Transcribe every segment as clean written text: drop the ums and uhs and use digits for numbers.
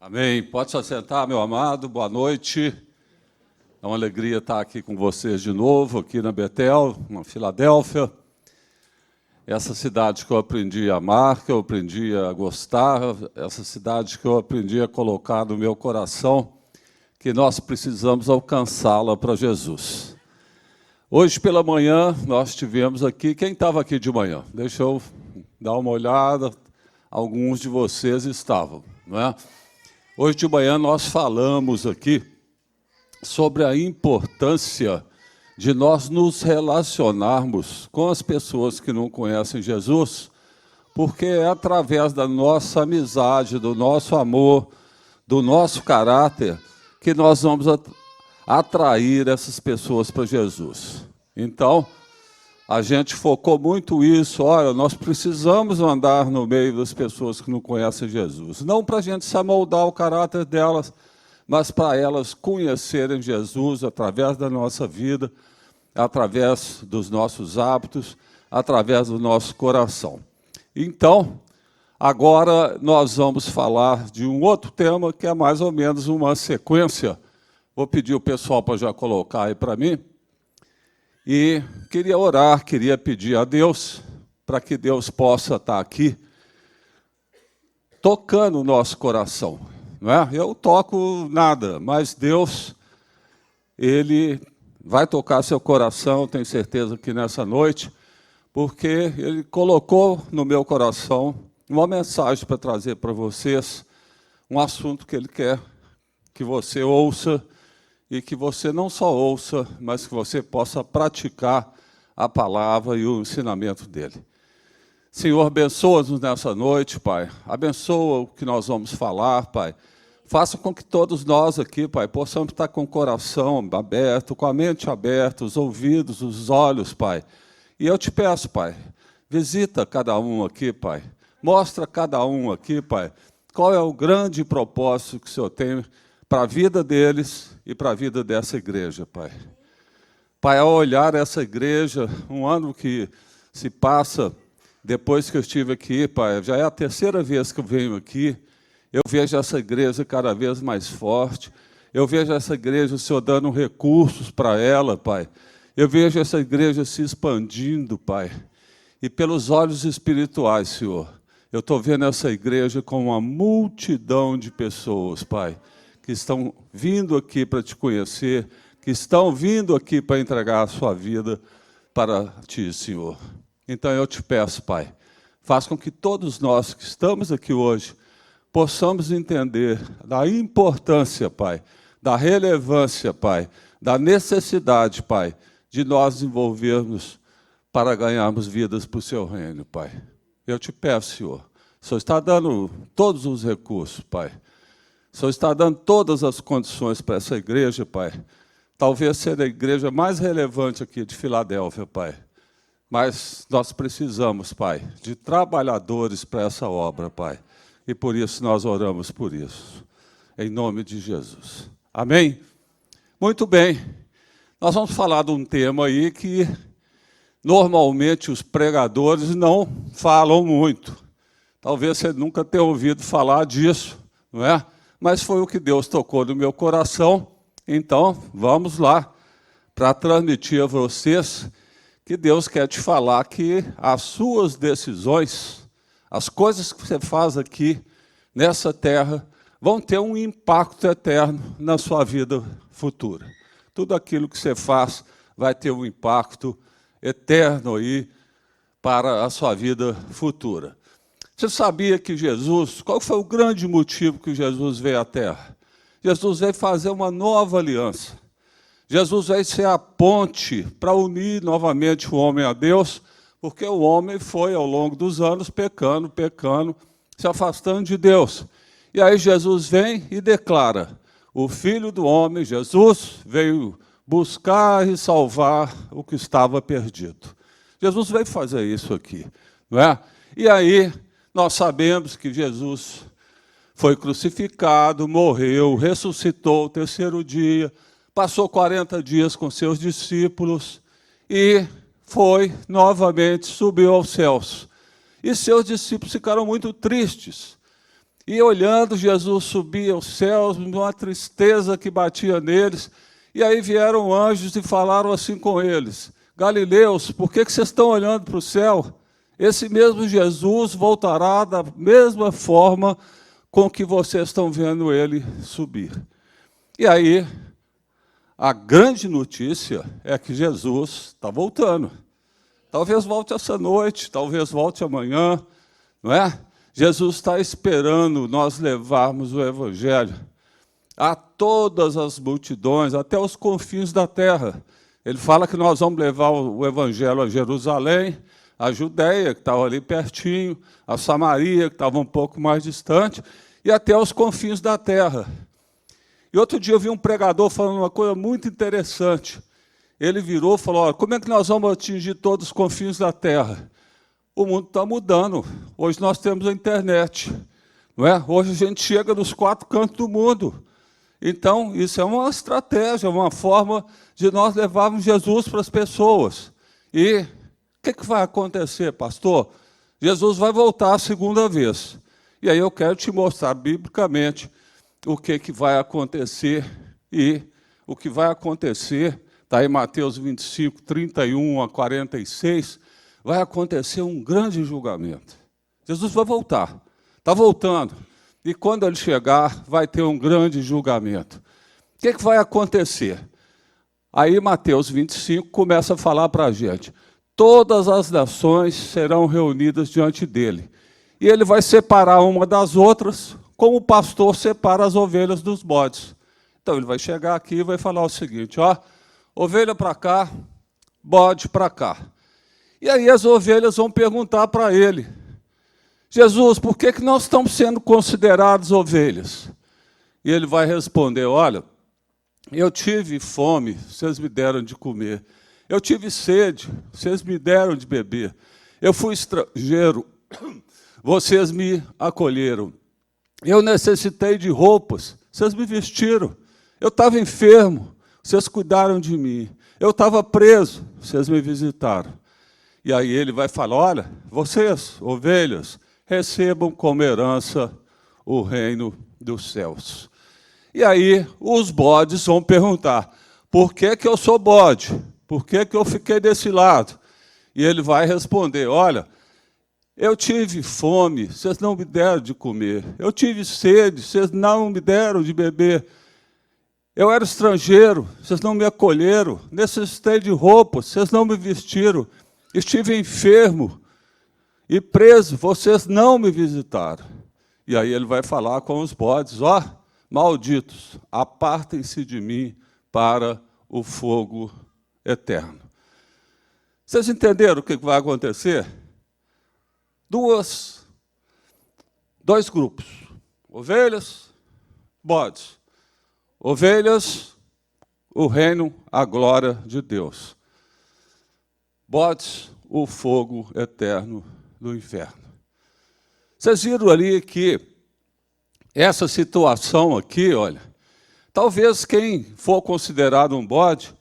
Amém. Pode se assentar, meu amado. Boa noite. É uma alegria estar aqui com vocês de novo, aqui na Betel, na Filadélfia. Essa cidade que eu aprendi a amar, que eu aprendi a gostar, essa cidade que eu aprendi a colocar no meu coração, que nós precisamos alcançá-la para Jesus. Hoje pela manhã nós tivemos aqui, quem estava aqui de manhã? Deixa eu dar uma olhada, alguns de vocês estavam, não é? Hoje de manhã nós falamos aqui sobre a importância de nós nos relacionarmos com as pessoas que não conhecem Jesus, porque é através da nossa amizade, do nosso amor, do nosso caráter, que nós vamos atrair essas pessoas para Jesus. Então, a gente focou muito isso, olha, nós precisamos andar no meio das pessoas que não conhecem Jesus. Não para a gente se amoldar o caráter delas, mas para elas conhecerem Jesus através da nossa vida, através dos nossos hábitos, através do nosso coração. Então, agora nós vamos falar de um outro tema que é mais ou menos uma sequência. Vou pedir o pessoal para já colocar aí para mim. E queria orar, queria pedir a Deus, para que Deus possa estar aqui, tocando o nosso coração. Não é? Eu toco nada, mas Deus, Ele vai tocar seu coração, tenho certeza que nessa noite, porque Ele colocou no meu coração uma mensagem para trazer para vocês, um assunto que Ele quer que você ouça, e que você não só ouça, mas que você possa praticar a palavra e o ensinamento dele. Senhor, abençoa-nos nessa noite, Pai. Abençoa o que nós vamos falar, Pai. Faça com que todos nós aqui, Pai, possamos estar com o coração aberto, com a mente aberta, os ouvidos, os olhos, Pai. E eu te peço, Pai, visita cada um aqui, Pai. Mostra a cada um aqui, Pai, qual é o grande propósito que o Senhor tem para a vida deles e para a vida dessa igreja, Pai. Pai, ao olhar essa igreja, um ano que se passa depois que eu estive aqui, Pai, já é a terceira vez que eu venho aqui, eu vejo essa igreja cada vez mais forte, eu vejo essa igreja, o Senhor dando recursos para ela, Pai. Eu vejo essa igreja se expandindo, Pai. E pelos olhos espirituais, Senhor, eu estou vendo essa igreja com uma multidão de pessoas, Pai, que estão vindo aqui para te conhecer, que estão vindo aqui para entregar a sua vida para ti, Senhor. Então eu te peço, Pai, faz com que todos nós que estamos aqui hoje possamos entender da importância, Pai, da relevância, Pai, da necessidade, Pai, de nós envolvermos para ganharmos vidas para o seu reino, Pai. Eu te peço, Senhor, o Senhor está dando todos os recursos, Pai. O Senhor está dando todas as condições para essa igreja, Pai. Talvez seja a igreja mais relevante aqui de Filadélfia, Pai. Mas nós precisamos, Pai, de trabalhadores para essa obra, Pai. E por isso nós oramos por isso. Em nome de Jesus. Amém? Muito bem. Nós vamos falar de um tema aí que normalmente os pregadores não falam muito. Talvez você nunca tenha ouvido falar disso, não é? Mas foi o que Deus tocou no meu coração, então vamos lá para transmitir a vocês que Deus quer te falar que as suas decisões, as coisas que você faz aqui nessa terra, vão ter um impacto eterno na sua vida futura. Tudo aquilo que você faz vai ter um impacto eterno aí para a sua vida futura. Você sabia que Jesus, qual foi o grande motivo que Jesus veio à Terra? Jesus veio fazer uma nova aliança. Jesus veio ser a ponte para unir novamente o homem a Deus, porque o homem foi, ao longo dos anos, pecando, se afastando de Deus. E aí Jesus vem e declara, o Filho do homem, Jesus, veio buscar e salvar o que estava perdido. Jesus veio fazer isso aqui, não é? E aí nós sabemos que Jesus foi crucificado, morreu, ressuscitou o terceiro dia, passou 40 dias com seus discípulos e foi novamente, subiu aos céus. E seus discípulos ficaram muito tristes. E olhando, Jesus subia aos céus, uma tristeza que batia neles. E aí vieram anjos e falaram assim com eles: Galileus, por que vocês estão olhando para o céu? Esse mesmo Jesus voltará da mesma forma com que vocês estão vendo ele subir. E aí, a grande notícia é que Jesus está voltando. Talvez volte essa noite, talvez volte amanhã, não é? Jesus está esperando nós levarmos o Evangelho a todas as multidões, até os confins da terra. Ele fala que nós vamos levar o Evangelho a Jerusalém, a Judéia, que estava ali pertinho, a Samaria, que estava um pouco mais distante, e até os confins da terra. E outro dia eu vi um pregador falando uma coisa muito interessante. Ele virou e falou: olha, como é que nós vamos atingir todos os confins da terra? O mundo está mudando. Hoje nós temos a internet, não é? Hoje a gente chega nos 4 cantos do mundo. Então, isso é uma estratégia, uma forma de nós levarmos Jesus para as pessoas. E o que vai acontecer, pastor? Jesus vai voltar a segunda vez. E aí eu quero te mostrar biblicamente o que vai acontecer. E o que vai acontecer, está em Mateus 25, 31 a 46, vai acontecer um grande julgamento. Jesus vai voltar, está voltando. E quando ele chegar, vai ter um grande julgamento. O que vai acontecer? Aí Mateus 25 começa a falar para a gente: todas as nações serão reunidas diante dele. E ele vai separar uma das outras, como o pastor separa as ovelhas dos bodes. Então ele vai chegar aqui e vai falar o seguinte: ó, ovelha para cá, bode para cá. E aí as ovelhas vão perguntar para ele: Jesus, por que nós estamos sendo considerados ovelhas? E ele vai responder: olha, eu tive fome, vocês me deram de comer. Eu tive sede, vocês me deram de beber. Eu fui estrangeiro, vocês me acolheram. Eu necessitei de roupas, vocês me vestiram. Eu estava enfermo, vocês cuidaram de mim. Eu estava preso, vocês me visitaram. E aí ele vai falar: olha, vocês, ovelhas, recebam como herança o reino dos céus. E aí os bodes vão perguntar: por que eu sou bode? Por que eu fiquei desse lado? E ele vai responder: olha, eu tive fome, vocês não me deram de comer. Eu tive sede, vocês não me deram de beber. Eu era estrangeiro, vocês não me acolheram. Necessitei de roupa, vocês não me vestiram. Estive enfermo e preso, vocês não me visitaram. E aí ele vai falar com os bodes: ó, malditos, apartem-se de mim para o fogo eterno. Vocês entenderam o que vai acontecer? Dois grupos: ovelhas, bodes. Ovelhas, o reino, a glória de Deus. Bodes, o fogo eterno do inferno. Vocês viram ali que essa situação aqui, olha, talvez quem for considerado um bode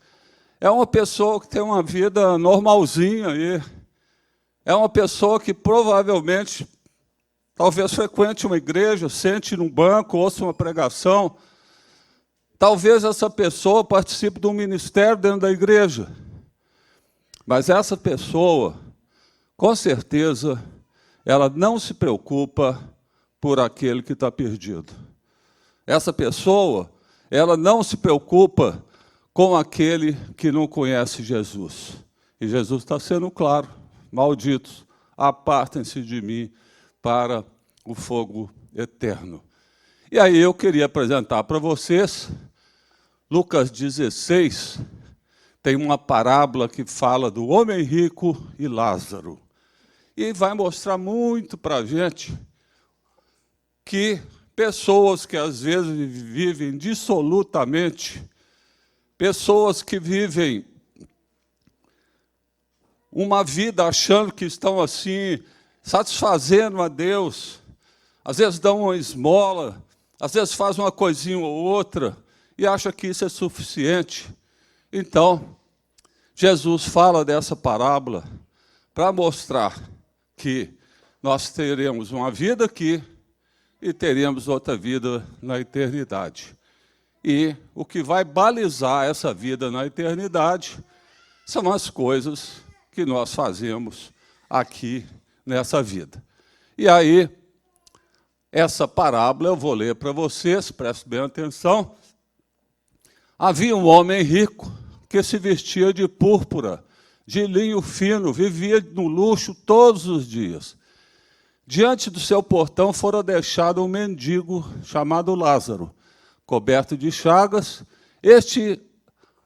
é uma pessoa que tem uma vida normalzinha aí. É uma pessoa que provavelmente, talvez frequente uma igreja, sente num banco, ouça uma pregação. Talvez essa pessoa participe de um ministério dentro da igreja. Mas essa pessoa, com certeza, ela não se preocupa por aquele que está perdido. Essa pessoa, ela não se preocupa com aquele que não conhece Jesus. E Jesus está sendo claro: malditos, apartem-se de mim para o fogo eterno. E aí eu queria apresentar para vocês Lucas 16, tem uma parábola que fala do homem rico e Lázaro. E vai mostrar muito para a gente que pessoas que às vezes vivem dissolutamente, pessoas que vivem uma vida achando que estão assim, satisfazendo a Deus, às vezes dão uma esmola, às vezes fazem uma coisinha ou outra, e acha que isso é suficiente. Então, Jesus fala dessa parábola para mostrar que nós teremos uma vida aqui e teríamos outra vida na eternidade. E o que vai balizar essa vida na eternidade são as coisas que nós fazemos aqui nessa vida. E aí, essa parábola eu vou ler para vocês, prestem bem atenção. Havia um homem rico que se vestia de púrpura, de linho fino, vivia no luxo todos os dias. Diante do seu portão fora deixado um mendigo chamado Lázaro, coberto de chagas. Este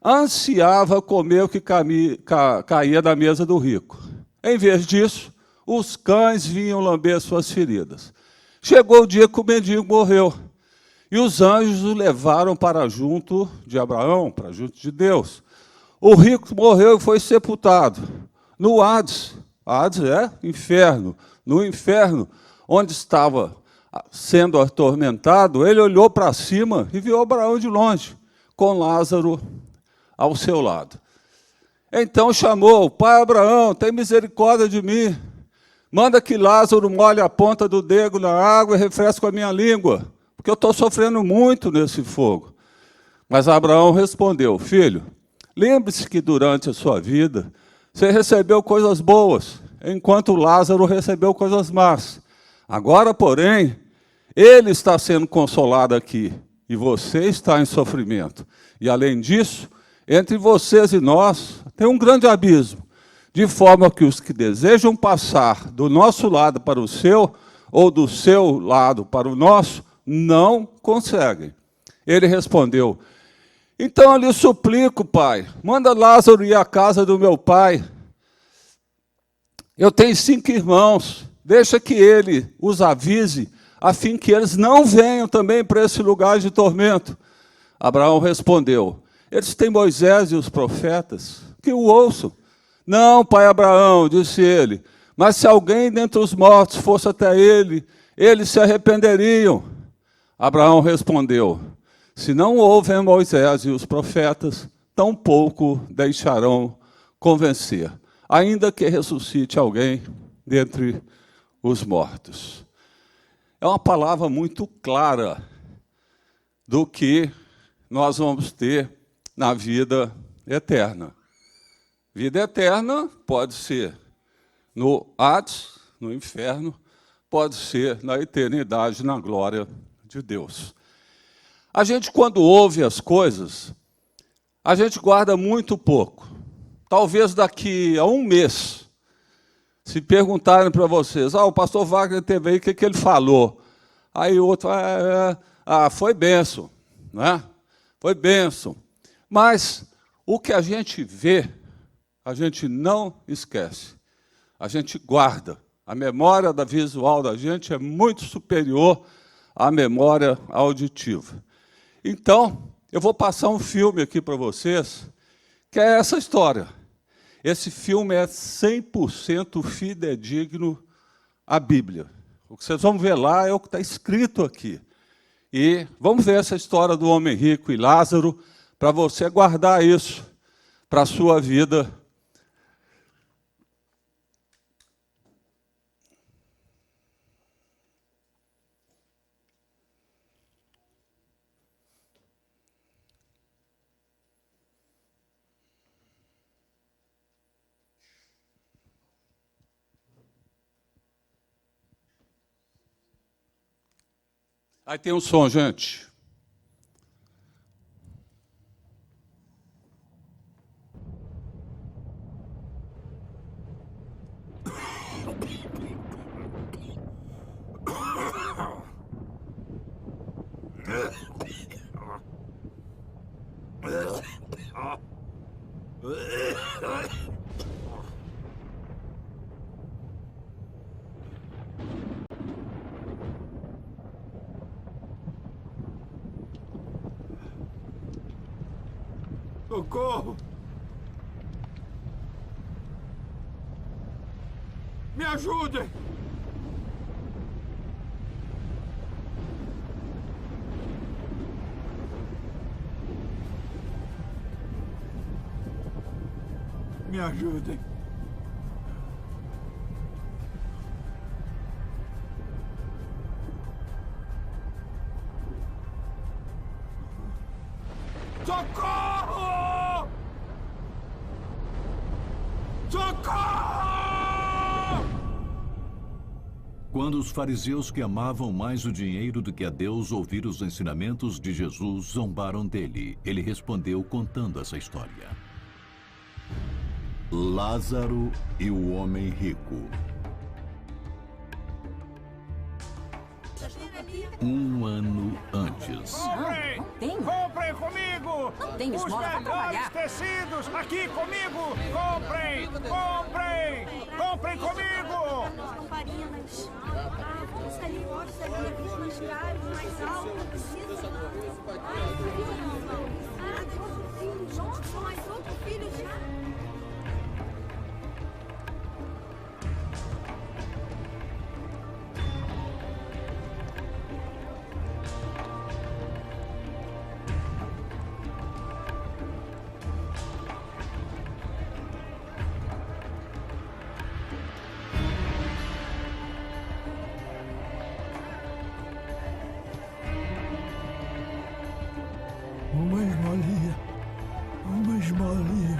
ansiava comer o que caía da mesa do rico. Em vez disso, os cães vinham lamber suas feridas. Chegou o dia que o mendigo morreu, e os anjos o levaram para junto de Abraão, para junto de Deus. O rico morreu e foi sepultado no Hades. Hades é inferno. No inferno, onde estava sendo atormentado, ele olhou para cima e viu Abraão de longe, com Lázaro ao seu lado. Então chamou: pai Abraão, tem misericórdia de mim. Manda que Lázaro molhe a ponta do dedo na água e refresque a minha língua, porque eu estou sofrendo muito nesse fogo. Mas Abraão respondeu: filho, lembre-se que durante a sua vida você recebeu coisas boas, enquanto Lázaro recebeu coisas más. Agora, porém, ele está sendo consolado aqui, e você está em sofrimento. E, além disso, entre vocês e nós tem um grande abismo, de forma que os que desejam passar do nosso lado para o seu, ou do seu lado para o nosso, não conseguem. Ele respondeu: então eu lhe suplico, pai, manda Lázaro ir à casa do meu pai. Eu tenho 5 irmãos, deixa que ele os avise, a fim que eles não venham também para esse lugar de tormento. Abraão respondeu: eles têm Moisés e os profetas, que o ouçam. Não, pai Abraão, disse ele, mas se alguém dentre os mortos fosse até ele, eles se arrependeriam. Abraão respondeu: se não ouvem Moisés e os profetas, tampouco deixarão convencer, ainda que ressuscite alguém dentre os mortos. É uma palavra muito clara do que nós vamos ter na vida eterna. Vida eterna pode ser no Hades, no inferno, pode ser na eternidade, na glória de Deus. A gente, quando ouve as coisas, a gente guarda muito pouco. Talvez daqui a um mês, se perguntarem para vocês: o pastor Wagner teve aí, o que ele falou? Aí o outro: foi bênção, né? Foi bênção. Mas o que a gente vê, a gente não esquece. A gente guarda. A memória da visual da gente é muito superior à memória auditiva. Então, eu vou passar um filme aqui para vocês, que é essa história. Esse filme é 100% fidedigno à Bíblia. O que vocês vão ver lá é o que está escrito aqui. E vamos ver essa história do homem rico e Lázaro, para você guardar isso para a sua vida. Aí tem um som, gente. Socorro! Me ajudem! Me ajudem! Socorro! Socorro! Quando os fariseus, que amavam mais o dinheiro do que a Deus, ouviram os ensinamentos de Jesus, zombaram dele. Ele respondeu contando essa história. Lázaro e o homem rico. Um ano antes. Comprem! tenho. Comprem comigo! Não tenho Os esmola pra melhores trabalhar. tecidos aqui comigo! Comprem! Comprem! Comprem comigo! Lamparinas. Vamos sair aqui mais caros, mais altos, não precisa. Outro filho, Johnson, mais outro filho já. Uma esmolinha. Uma esmolinha.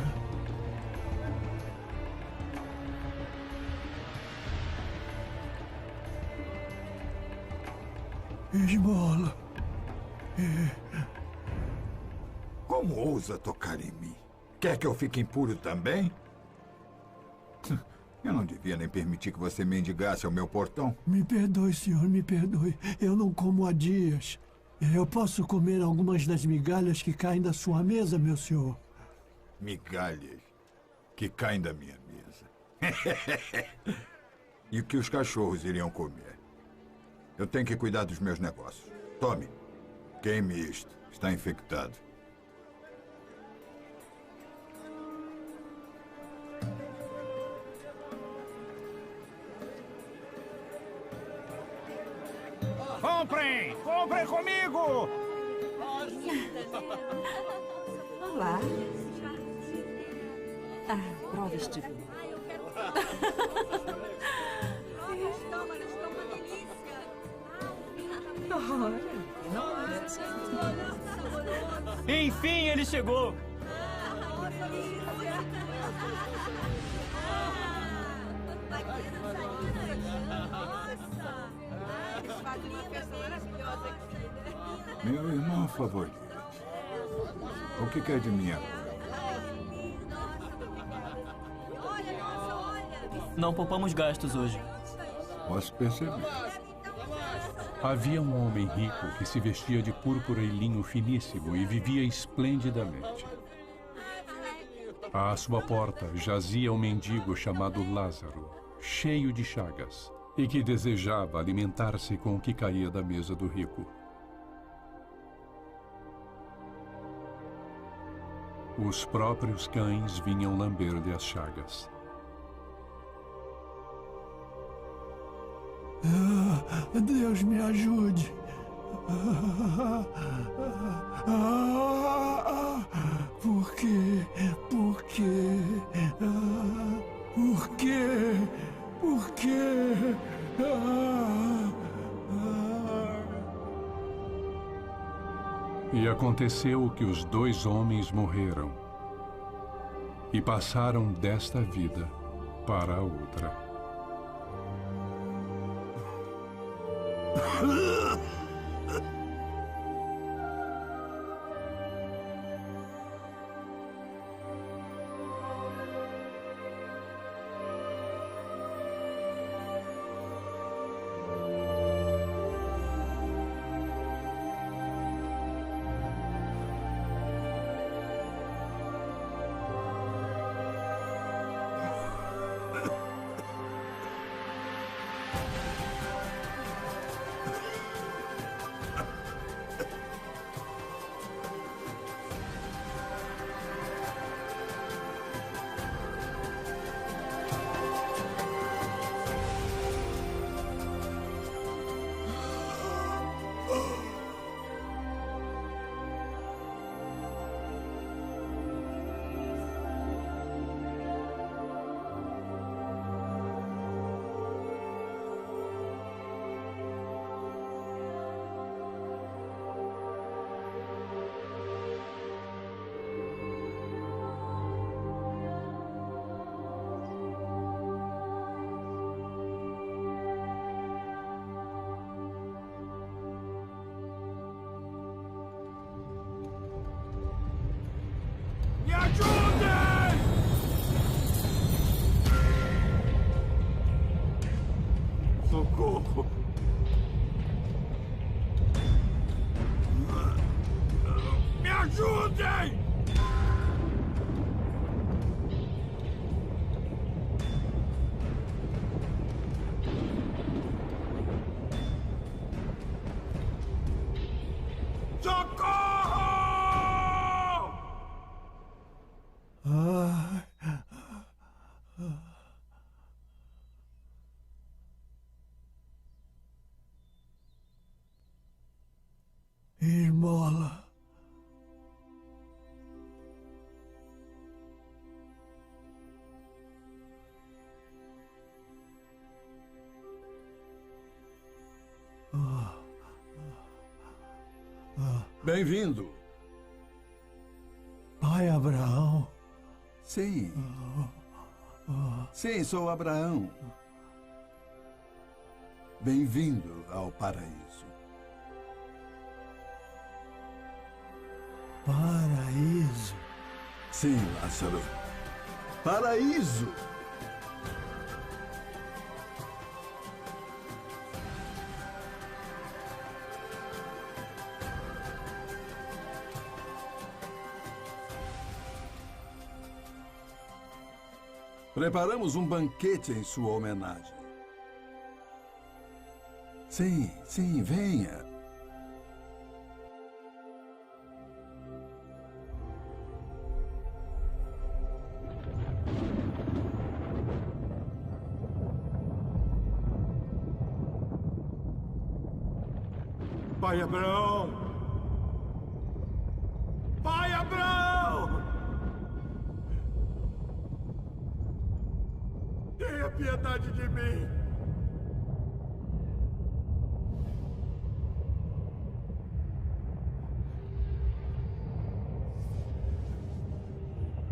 Esmola. Como ousa tocar em mim? Quer que eu fique impuro também? Eu não devia nem permitir que você mendigasse ao meu portão. Me perdoe, senhor, me perdoe. Eu não como há dias. Eu posso comer algumas das migalhas que caem da sua mesa, meu senhor? Migalhas que caem da minha mesa. E o que os cachorros iriam comer? Eu tenho que cuidar dos meus negócios. Tome. Queime isto. Está infectado. Comprem! Comprem comigo! Olá. Prova este vinho. Eu quero. Nossa, elas estão uma delícia. Enfim, ele chegou! Meu irmão favorito. O que quer de mim agora? Não poupamos gastos hoje. Posso perceber. Havia um homem rico que se vestia de púrpura e linho finíssimo e vivia esplendidamente. À sua porta jazia um mendigo chamado Lázaro, cheio de chagas, e que desejava alimentar-se com o que caía da mesa do rico. Os próprios cães vinham lamber-lhe as chagas. Deus me ajude. Por quê? Por quê? Por quê? Por quê? E aconteceu que os dois homens morreram e passaram desta vida para a outra. Me ajudem! Socorro! Me ajudem! Socorro! Esmola. Bem-vindo. Pai Abraão. Sim. Sim, sou Abraão. Bem-vindo ao paraíso. Paraíso. Sim, Lázaro. Paraíso! Preparamos um banquete em sua homenagem. Sim, sim, venha. Pai Abraão! Pai Abraão! Tenha piedade de mim!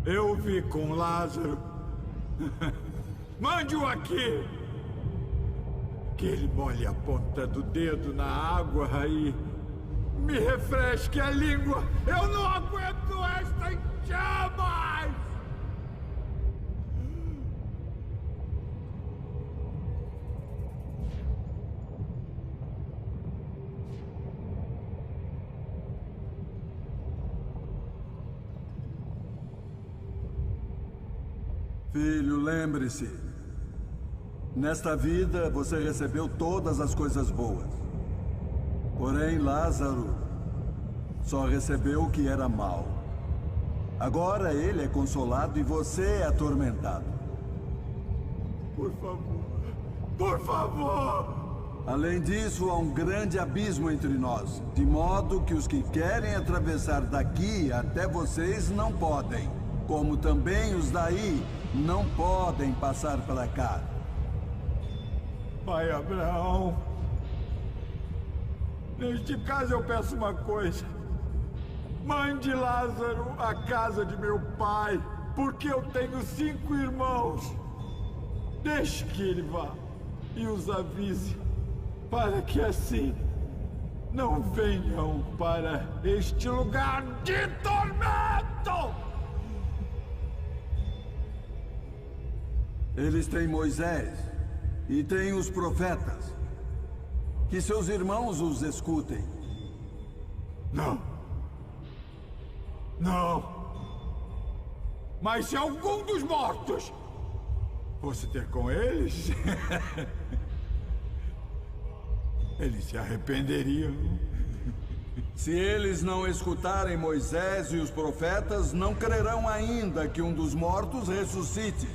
Eu vi com Lázaro. Mande-o aqui! Que ele molhe a ponta do dedo na água e me refresque a língua. Eu não aguento esta em chamas! Filho, lembre-se. Nesta vida, você recebeu todas as coisas boas. Porém, Lázaro só recebeu o que era mal. Agora ele é consolado e você é atormentado. Por favor, por favor! Além disso, há um grande abismo entre nós, de modo que os que querem atravessar daqui até vocês não podem, como também os daí não podem passar para cá. Pai Abraão, neste caso eu peço uma coisa. Mande Lázaro à casa de meu pai, porque eu tenho 5 irmãos. Deixe que ele vá e os avise, para que assim não venham para este lugar de tormento! Eles têm Moisés e têm os profetas. Que seus irmãos os escutem. Não. Não. Mas se algum dos mortos fosse ter com eles, eles se arrependeriam. Se eles não escutarem Moisés e os profetas, não crerão ainda que um dos mortos ressuscite.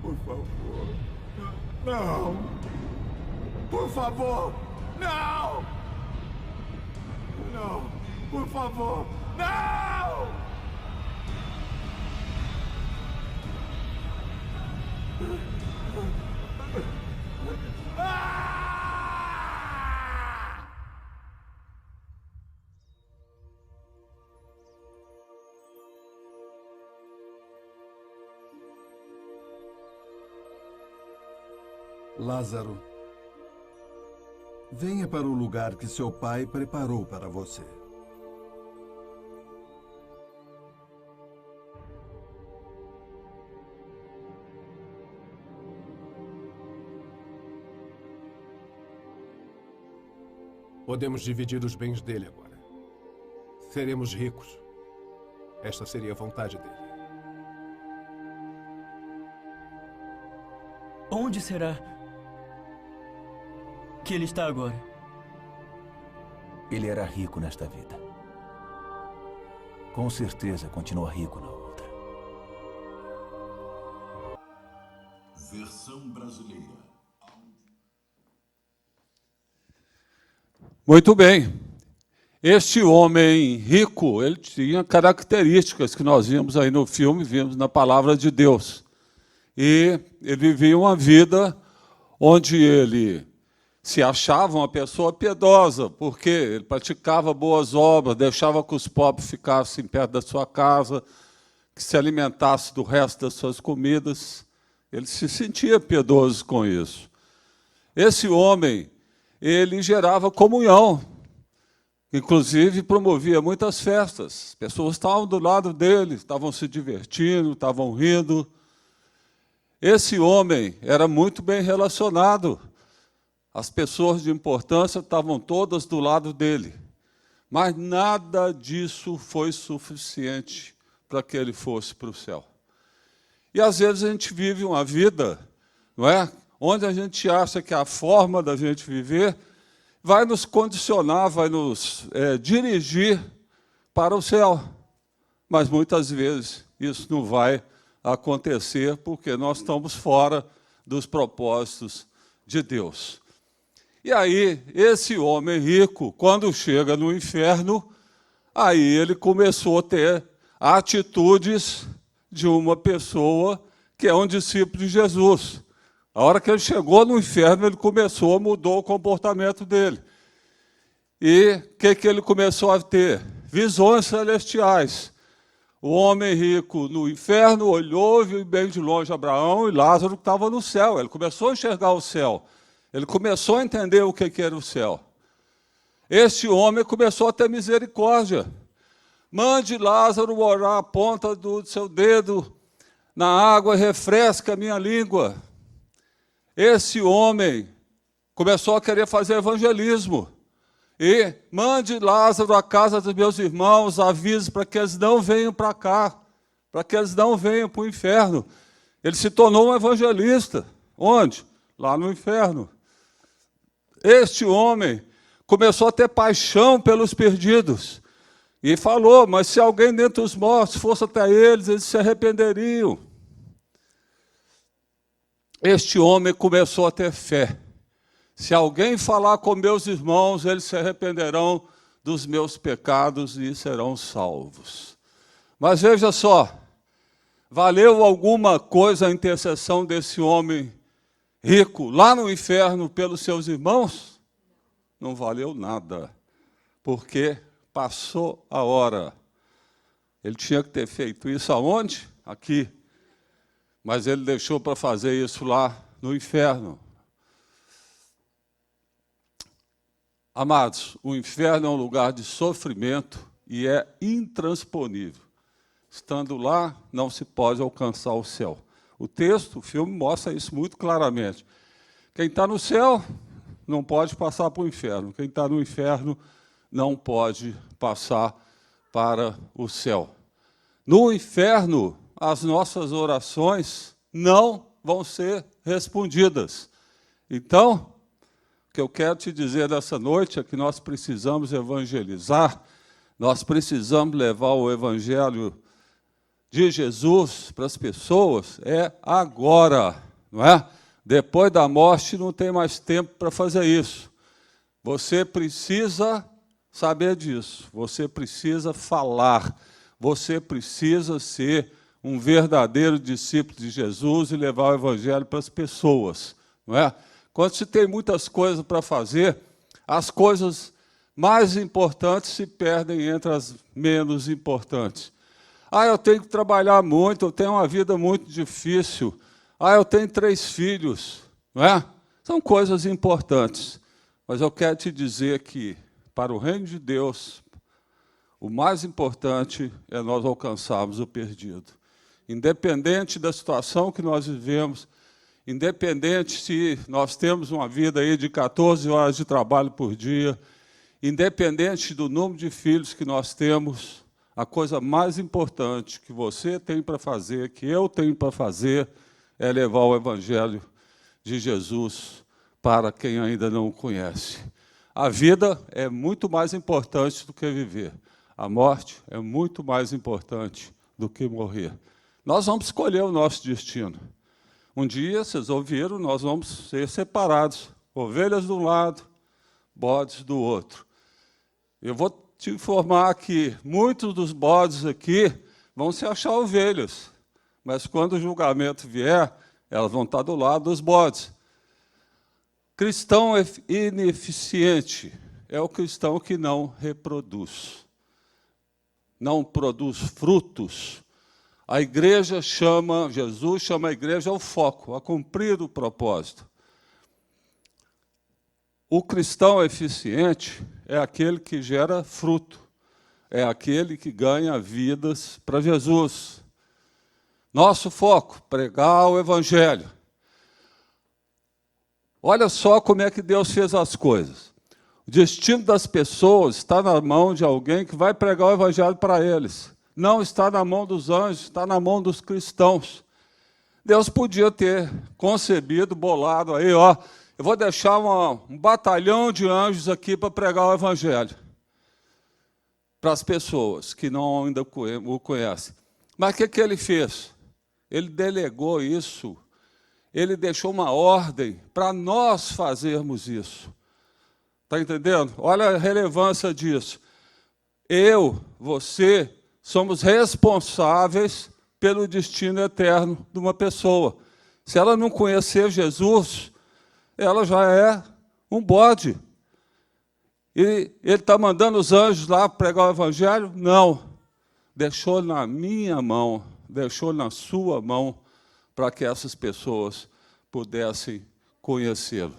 Por favor. Não. Por favor. Não. Não. Por favor. Não! Lázaro, venha para o lugar que seu pai preparou para você. Podemos dividir os bens dele agora. Seremos ricos. Esta seria a vontade dele. Onde será que ele está agora? Ele era rico nesta vida. Com certeza continua rico na outra. Versão brasileira. Muito bem. Este homem rico, ele tinha características que nós vimos aí no filme, vimos na palavra de Deus. E ele vivia uma vida onde ele se achava uma pessoa piedosa, porque ele praticava boas obras, deixava que os pobres ficassem perto da sua casa, que se alimentassem do resto das suas comidas. Ele se sentia piedoso com isso. Esse homem, ele gerava comunhão, inclusive promovia muitas festas. As pessoas estavam do lado dele, estavam se divertindo, estavam rindo. Esse homem era muito bem relacionado. As pessoas de importância estavam todas do lado dele. Mas nada disso foi suficiente para que ele fosse para o céu. E às vezes a gente vive uma vida, não é? Onde a gente acha que a forma da gente viver vai nos condicionar, vai nos dirigir para o céu. Mas muitas vezes isso não vai acontecer porque nós estamos fora dos propósitos de Deus. E aí, esse homem rico, quando chega no inferno, aí ele começou a ter atitudes de uma pessoa que é um discípulo de Jesus. A hora que ele chegou no inferno, ele mudou o comportamento dele. E o que ele começou a ter? Visões celestiais. O homem rico no inferno olhou, viu bem de longe Abraão e Lázaro que estava no céu. Ele começou a enxergar o céu. Ele começou a entender o que era o céu. Este homem começou a ter misericórdia. Mande Lázaro morar a ponta do seu dedo na água, refresca a minha língua. Esse homem começou a querer fazer evangelismo. E mande Lázaro à casa dos meus irmãos, avise para que eles não venham para cá, para que eles não venham para o inferno. Ele se tornou um evangelista. Onde? Lá no inferno. Este homem começou a ter paixão pelos perdidos. E falou, mas se alguém dentre os mortos fosse até eles, eles se arrependeriam. Este homem começou a ter fé. Se alguém falar com meus irmãos, eles se arrependerão dos meus pecados e serão salvos. Mas veja só, valeu alguma coisa a intercessão desse homem rico lá no inferno pelos seus irmãos? Não valeu nada, porque passou a hora. Ele tinha que ter feito isso aonde? Aqui. Mas ele deixou para fazer isso lá no inferno. Amados, o inferno é um lugar de sofrimento e é intransponível. Estando lá, não se pode alcançar o céu. O texto, o filme, mostra isso muito claramente. Quem está no céu não pode passar para o inferno. Quem está no inferno não pode passar para o céu. No inferno, as nossas orações não vão ser respondidas. Então, o que eu quero te dizer nessa noite é que nós precisamos evangelizar, nós precisamos levar o evangelho de Jesus para as pessoas, agora, não é? Depois da morte não tem mais tempo para fazer isso. Você precisa saber disso, você precisa falar, você precisa ser um verdadeiro discípulo de Jesus e levar o evangelho para as pessoas, não é? Quando se tem muitas coisas para fazer, as coisas mais importantes se perdem entre as menos importantes. Eu tenho que trabalhar muito, eu tenho uma vida muito difícil. Eu tenho 3 filhos, não é? São coisas importantes. Mas eu quero te dizer que, para o reino de Deus, o mais importante é nós alcançarmos o perdido. Independente da situação que nós vivemos, independente se nós temos uma vida aí de 14 horas de trabalho por dia, Independente do número de filhos que nós temos, a coisa mais importante que você tem para fazer, que eu tenho para fazer, é levar o Evangelho de Jesus para quem ainda não o conhece. A vida é muito mais importante do que viver. A morte é muito mais importante do que morrer. Nós vamos escolher o nosso destino. Um dia, vocês ouviram, nós vamos ser separados. Ovelhas de um lado, bodes do outro. Eu vou te informar que muitos dos bodes aqui vão se achar ovelhas. Mas quando o julgamento vier, elas vão estar do lado dos bodes. Cristão ineficiente é o cristão que não reproduz, não produz frutos. A igreja Jesus chama a igreja ao foco, a cumprir o propósito. O cristão eficiente é aquele que gera fruto, é aquele que ganha vidas para Jesus. Nosso foco, pregar o Evangelho. Olha só como é que Deus fez as coisas. O destino das pessoas está na mão de alguém que vai pregar o Evangelho para eles. Não está na mão dos anjos, está na mão dos cristãos. Deus podia ter concebido, bolado aí, ó, eu vou deixar um batalhão de anjos aqui para pregar o Evangelho para as pessoas que não ainda o conhecem. Mas o que ele fez? Ele delegou isso. Ele deixou uma ordem para nós fazermos isso. Está entendendo? Olha a relevância disso. Eu, você, somos responsáveis pelo destino eterno de uma pessoa. Se ela não conhecer Jesus, ela já é um bode. E ele está mandando os anjos lá pregar o Evangelho? Não. Deixou na minha mão, deixou na sua mão, para que essas pessoas pudessem conhecê-lo.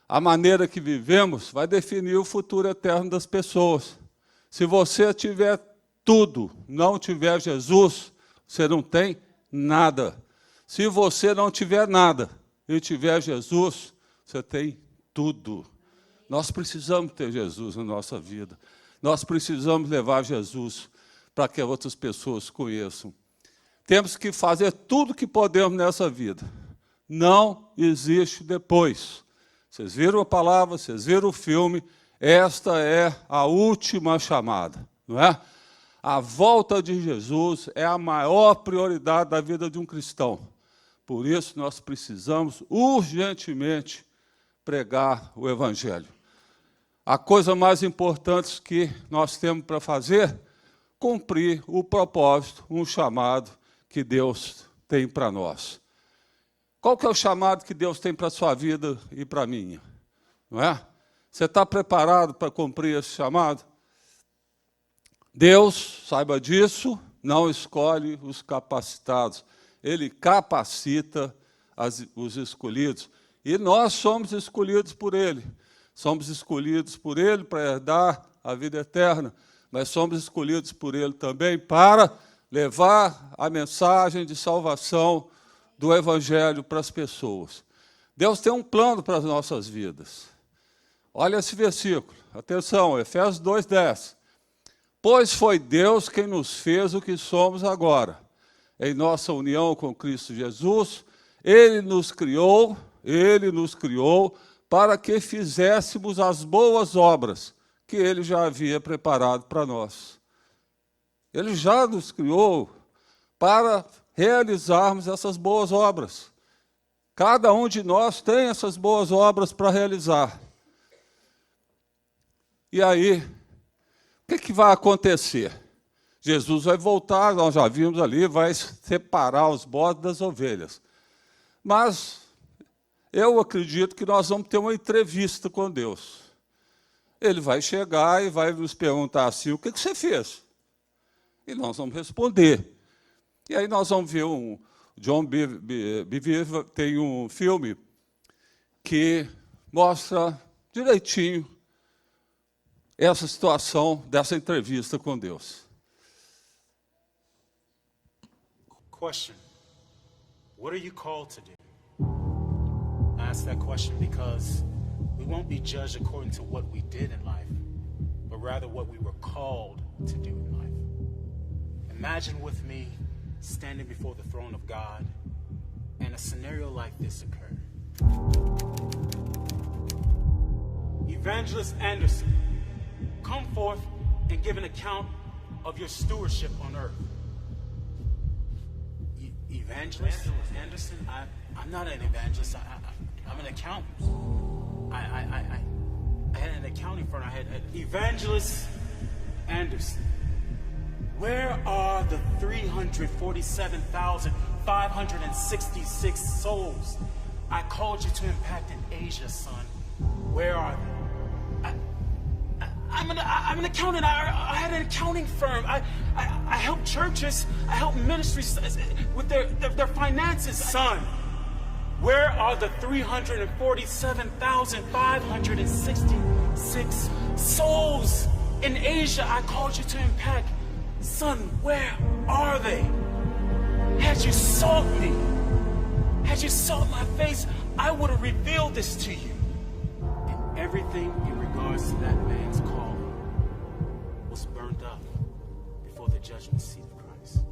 A maneira que vivemos vai definir o futuro eterno das pessoas. Se você tiver tudo, não tiver Jesus, você não tem nada. Se você não tiver nada e tiver Jesus, você tem tudo. Nós precisamos ter Jesus na nossa vida. Nós precisamos levar Jesus para que outras pessoas conheçam. Temos que fazer tudo o que podemos nessa vida. Não existe depois. Vocês viram a palavra, vocês viram o filme. Esta é a última chamada, não é? A volta de Jesus é a maior prioridade da vida de um cristão. Por isso, nós precisamos urgentemente pregar o Evangelho. A coisa mais importante que nós temos para fazer, cumprir o propósito, um chamado que Deus tem para nós. Qual que é o chamado que Deus tem para a sua vida e para a minha? Não é? Você está preparado para cumprir esse chamado? Deus, saiba disso, não escolhe os capacitados. Ele capacita os escolhidos. E nós somos escolhidos por Ele. Somos escolhidos por Ele para herdar a vida eterna, mas somos escolhidos por Ele também para levar a mensagem de salvação do Evangelho para as pessoas. Deus tem um plano para as nossas vidas. Olha esse versículo, atenção, Efésios 2:10. Pois foi Deus quem nos fez o que somos agora. Em nossa união com Cristo Jesus, Ele nos criou para que fizéssemos as boas obras que Ele já havia preparado para nós. Ele já nos criou para realizarmos essas boas obras. Cada um de nós tem essas boas obras para realizar. E aí, o que vai acontecer? Jesus vai voltar, nós já vimos ali, vai separar os bodes das ovelhas. Mas eu acredito que nós vamos ter uma entrevista com Deus. Ele vai chegar e vai nos perguntar assim, o que você fez? E nós vamos responder. E aí nós vamos ver John Bevere tem um filme que mostra direitinho essa situação dessa entrevista com Deus. Question. What are you called to do? I ask that question because we won't be judged according to what we did in life, rather what we were called to do in life. Imagine with me standing before the throne of God, and a scenario like this occurred. Evangelist Anderson, come forth and give an account of your stewardship on earth. Evangelist Anderson? I'm not an evangelist. I'm an accountant. I had an accounting firm. I had Evangelist Anderson. Where are the 347,566 souls I called you to impact in Asia, son? Where are they? I'm an accountant. I had an accounting firm. I help churches. I help ministries with their finances. Son, where are the 347,566 souls in Asia I called you to impact? Son, where are they? Had you sought me, had you sought my face, I would have revealed this to you. And everything in regards to that man's calling was burned up before the judgment seat of Christ.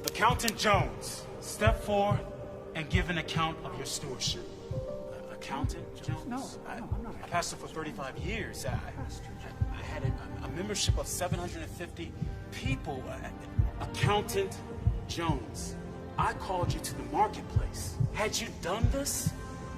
Accountant Jones, step forward and give an account of your stewardship. Accountant Jones? No, I'm not. I pastored for 35 years. I had a membership of 750 people. Accountant Jones, I called you to the marketplace. Had you done this,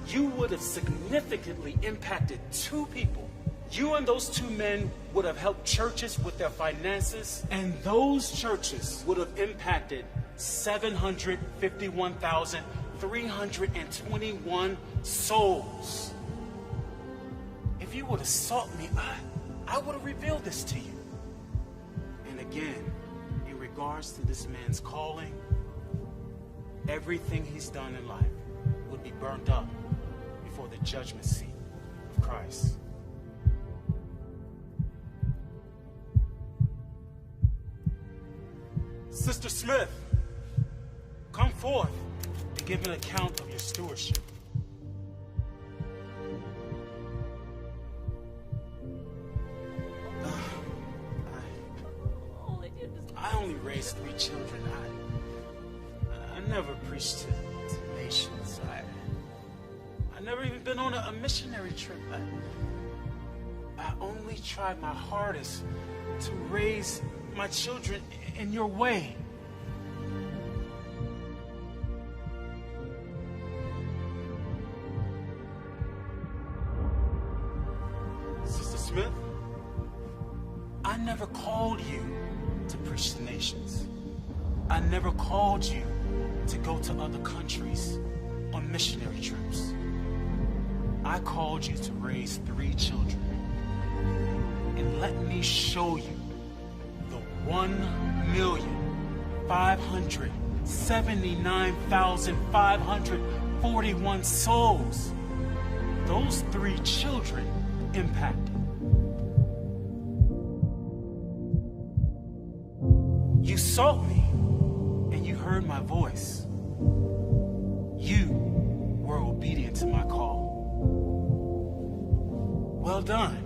you would have significantly impacted 2 people. You and those 2 men would have helped churches with their finances, and those churches would have impacted 751,321 souls. If you would have sought me, I would have revealed this to you. And again, in regards to this man's calling, everything he's done in life would be burnt up before the judgment seat of Christ. Sister Smith, come forth and give an account of your stewardship. I only raised 3 children. I never preached to nations. I never even been on a missionary trip. I only tried my hardest to raise my children in your way. Sister Smith, I never called you to preach to nations. I never called you to go to other countries on missionary trips. I called you to raise 3 children. And let me show you the 1,579,541 souls those 3 children impacted. You sought me, and you heard my voice. You were obedient to my call. Well done,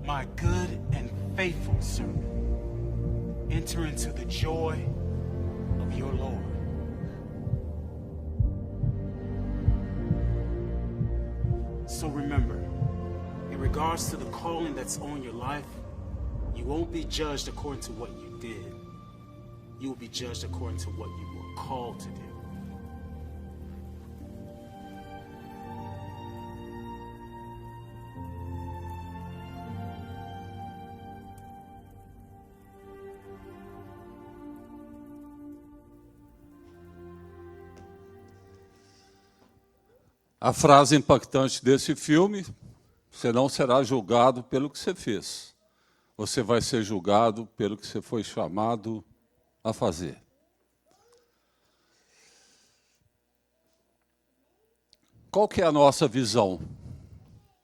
my good and faithful servant. Enter into the joy of your Lord. So remember, in regards to the calling that's on your life, you won't be judged according to what you did. You will be judged according to what you were called to do. A frase impactante desse filme: você não será julgado pelo que você fez. Você vai ser julgado pelo que você foi chamado a fazer. Qual que é a nossa visão?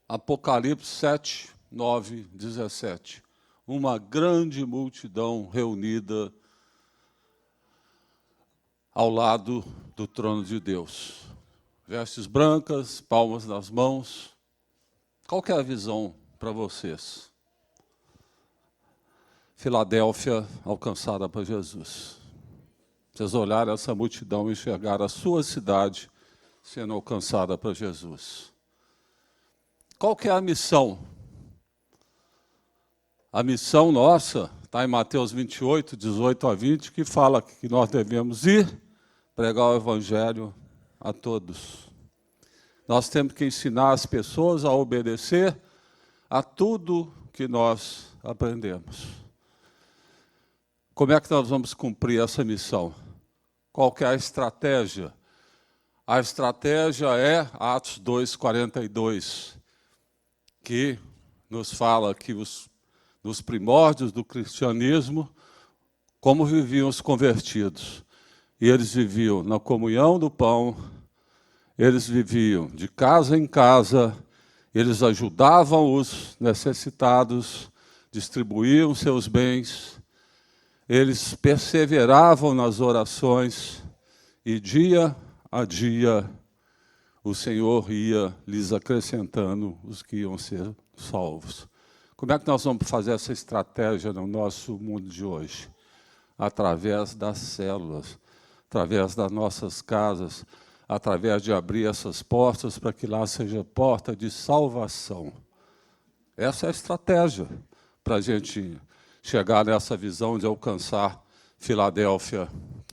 Apocalipse 7, 9, 17. Uma grande multidão reunida ao lado do trono de Deus. Vestes brancas, palmas nas mãos, Qual que é a visão para vocês? Filadélfia alcançada por Jesus. Vocês olharam essa multidão e enxergaram a sua cidade sendo alcançada por Jesus. Qual que é a missão? A missão nossa está em Mateus 28, 18 a 20, que fala que nós devemos ir pregar o Evangelho a todos. Nós temos que ensinar as pessoas a obedecer a tudo que nós aprendemos. Como é que nós vamos cumprir essa missão? Qual que é a estratégia? A estratégia é Atos 2:42, que nos fala que nos primórdios do cristianismo, como viviam os convertidos. E eles viviam na comunhão do pão, eles viviam de casa em casa, eles ajudavam os necessitados, distribuíam seus bens, eles perseveravam nas orações e dia a dia o Senhor ia lhes acrescentando os que iam ser salvos. Como é que nós vamos fazer essa estratégia no nosso mundo de hoje? Através das células, através das nossas casas, através de abrir essas portas para que lá seja porta de salvação. Essa é a estratégia para a gente chegar nessa visão de alcançar Filadélfia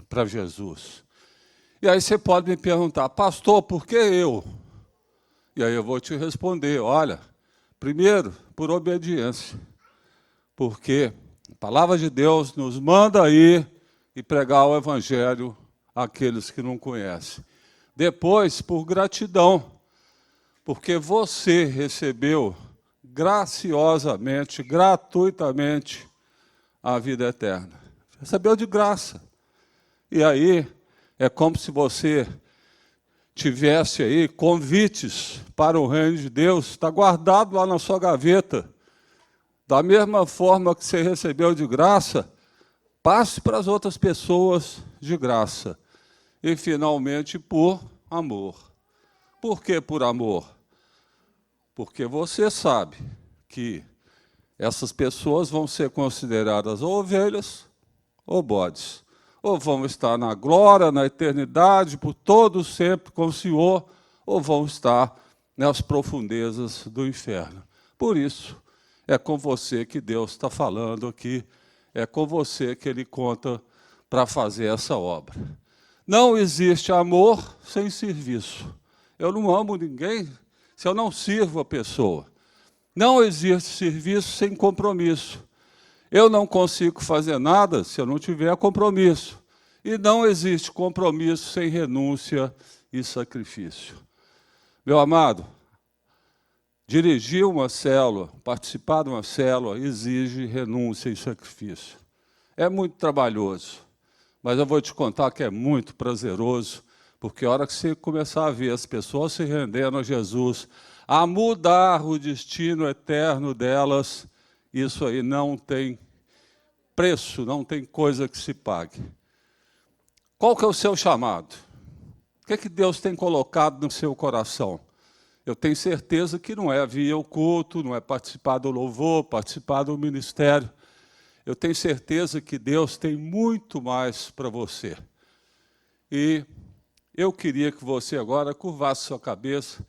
para Jesus. E aí você pode me perguntar, pastor, por que eu? E aí eu vou te responder, olha, primeiro, por obediência, porque a palavra de Deus nos manda ir e pregar o Evangelho àqueles que não conhecem. Depois, por gratidão, porque você recebeu graciosamente, gratuitamente, a vida eterna. Recebeu de graça. E aí, é como se você tivesse aí convites para o reino de Deus, está guardado lá na sua gaveta. Da mesma forma que você recebeu de graça, passe para as outras pessoas de graça. E, finalmente, por amor. Por que por amor? Porque você sabe que essas pessoas vão ser consideradas ou ovelhas ou bodes. Ou vão estar na glória, na eternidade, por todo sempre com o Senhor, ou vão estar nas profundezas do inferno. Por isso, é com você que Deus está falando aqui, é com você que Ele conta para fazer essa obra. Não existe amor sem serviço. Eu não amo ninguém se eu não sirvo a pessoa. Não existe serviço sem compromisso. Eu não consigo fazer nada se eu não tiver compromisso. E não existe compromisso sem renúncia e sacrifício. Meu amado, dirigir uma célula, participar de uma célula, exige renúncia e sacrifício. É muito trabalhoso, mas eu vou te contar que é muito prazeroso, porque a hora que você começar a ver as pessoas se rendendo a Jesus, a mudar o destino eterno delas, isso aí não tem preço, não tem coisa que se pague. Qual que é o seu chamado? O que é que Deus tem colocado no seu coração? Eu tenho certeza que não é vir ao culto, não é participar do louvor, participar do ministério. Eu tenho certeza que Deus tem muito mais para você. E eu queria que você agora curvasse sua cabeça,